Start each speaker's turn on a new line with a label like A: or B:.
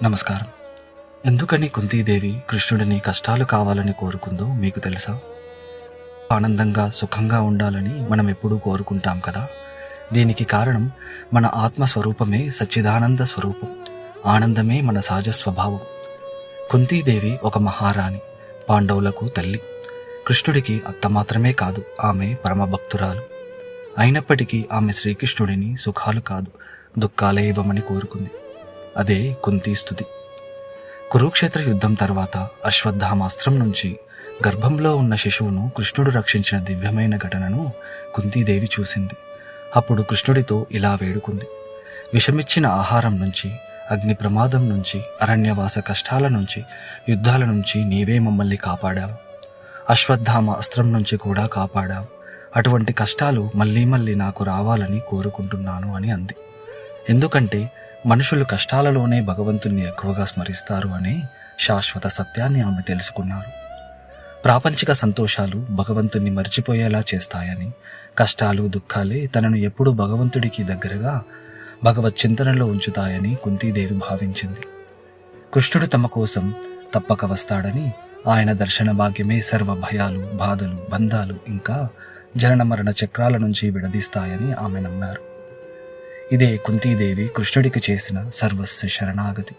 A: నమస్కారం. ఎందుకని కుంతీదేవి కృష్ణుడిని కష్టాలు కావాలని కోరుకుందో మీకు తెలుసా? ఆనందంగా సుఖంగా ఉండాలని మనం ఎప్పుడూ కోరుకుంటాం కదా. దీనికి కారణం మన ఆత్మస్వరూపమే సచ్చిదానంద స్వరూపం. ఆనందమే మన సహజ స్వభావం. కుంతీదేవి ఒక మహారాణి, పాండవులకు తల్లి. కృష్ణుడికి అత్త మాత్రమే కాదు, ఆమె పరమభక్తురాలు. అయినప్పటికీ ఆమె శ్రీకృష్ణుడిని సుఖాలు కాదు, దుఃఖాలే ఇవ్వమని కోరుకుంది. అదే కుంతీ స్తుతి. కురుక్షేత్ర యుద్ధం తర్వాత అశ్వత్థామాస్త్రం నుంచి గర్భంలో ఉన్న శిశువును కృష్ణుడు రక్షించిన దివ్యమైన ఘటనను కుంతీదేవి చూసింది. అప్పుడు కృష్ణుడితో ఇలా వేడుకుంది: విషమిచ్చిన ఆహారం నుంచి, అగ్ని ప్రమాదం నుంచి, అరణ్యవాస కష్టాల నుంచి, యుద్ధాల నుంచి నీవే మమ్మల్ని కాపాడావు. అశ్వత్థామ అస్త్రం నుంచి కూడా కాపాడావు. అటువంటి కష్టాలు మళ్ళీ మళ్ళీ నాకు రావాలని కోరుకుంటున్నాను అని అంది. ఎందుకంటే మనుషులు కష్టాలలోనే భగవంతుణ్ణి ఎక్కువగా స్మరిస్తారు అనే శాశ్వత సత్యాన్ని ఆమె తెలుసుకున్నారు. ప్రాపంచిక సంతోషాలు భగవంతుణ్ణి మర్చిపోయేలా చేస్తాయని, కష్టాలు దుఃఖాలే తనను ఎప్పుడూ భగవంతుడికి దగ్గరగా భగవత్ చింతనలో ఉంచుతాయని కుంతీదేవి భావించింది. కృష్ణుడు తమ కోసం తప్పక వస్తాడని, ఆయన దర్శన భాగ్యమే సర్వ భయాలు, బాధలు, బంధాలు ఇంకా జనన మరణ చక్రాల నుంచి విడదీస్తాయని ఆమె నమ్మారు. ఇదే కుంతీదేవి కృష్ణుడికి చేసిన సర్వస్వ శరణాగతి.